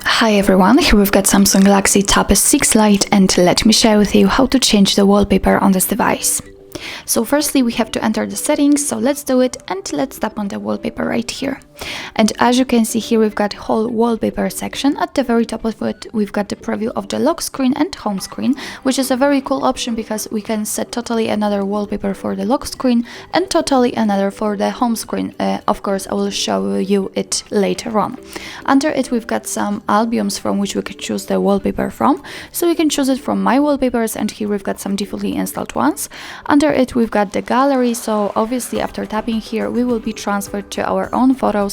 Hi everyone, here we've got Samsung Galaxy Tab S6 Lite, and let me share with you how to change the wallpaper on this device. So firstly we have to enter the settings, so let's do it, and let's tap on the wallpaper right here. And as you can see here, we've got whole wallpaper section. At the very top of it we've got the preview of the lock screen and home screen, which is a very cool option because we can set totally another wallpaper for the lock screen and totally another for the home screen. Of course I will show you it later on. Under it we've got some albums from which we can choose the wallpaper from, so we can choose it from my wallpapers, and here we've got some defaultly installed ones. Under it we've got the gallery, so obviously after tapping here we will be transferred to our own photos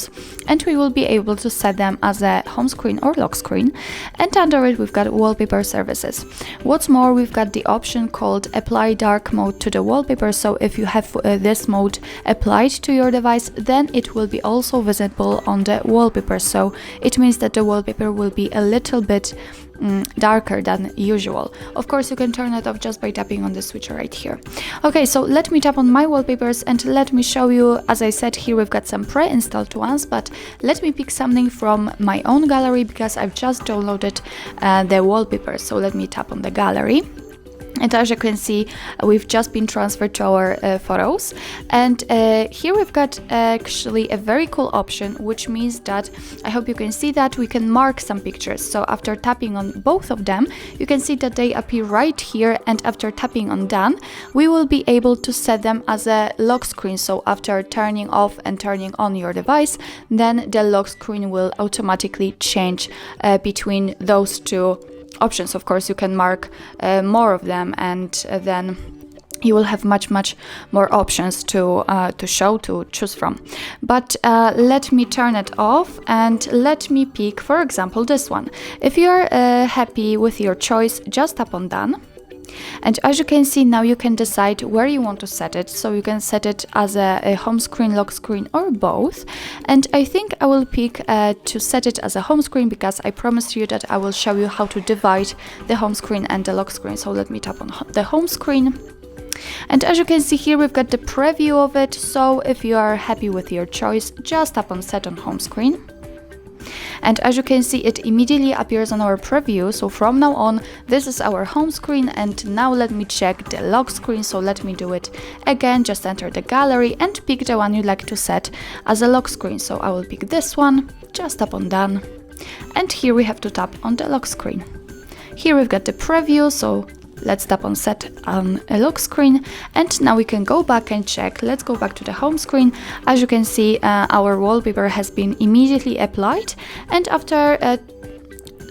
and we will be able to set them as a home screen or lock screen. And under it we've got wallpaper services. What's more, we've got the option called apply dark mode to the wallpaper, so if you have this mode applied to your device, then it will be also visible on the wallpaper, so it means that the wallpaper will be a little bit darker than usual. Of course you can turn it off just by tapping on the switch right here. Okay, so let me tap on my wallpapers and let me show you. As I said, here we've got some pre-installed ones, but let me pick something from my own gallery because I've just downloaded the wallpaper. So let me tap on the gallery. And as you can see, we've just been transferred to our photos, and here we've got actually a very cool option, which means that, I hope you can see that, we can mark some pictures. So after tapping on both of them, you can see that they appear right here, and after tapping on done, we will be able to set them as a lock screen. So after turning off and turning on your device, then the lock screen will automatically change between those two options. Of course you can mark more of them, and then you will have much more options to choose from. But let me turn it off and let me pick, for example, this one. If you're happy with your choice, just tap on done. And as you can see, now you can decide where you want to set it. So you can set it as a home screen, lock screen, or both. And I think I will pick to set it as a home screen, because I promised you that I will show you how to divide the home screen and the lock screen. So let me tap on the home screen. And as you can see here, we've got the preview of it. So if you are happy with your choice, just tap on set on home screen. And as you can see, it immediately appears on our preview. So from now on, this is our home screen. And now let me check the lock screen. So let me do it again. Just enter the gallery and pick the one you'd like to set as a lock screen. So I will pick this one, just tap on done. And here we have to tap on the lock screen. Here we've got the preview, so let's tap on set on a lock screen, and now we can go back and check. Let's go back to the home screen. As you can see, our wallpaper has been immediately applied, and after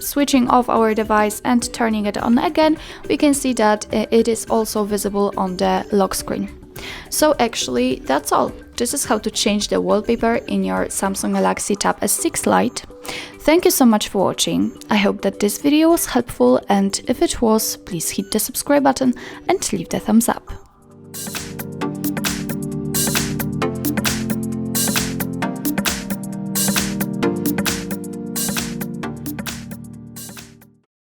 switching off our device and turning it on again, we can see that it is also visible on the lock screen. So actually that's all. This is how to change the wallpaper in your Samsung Galaxy Tab S6 Lite. Thank you so much for watching. I hope that this video was helpful, and if it was, please hit the subscribe button and leave the thumbs up.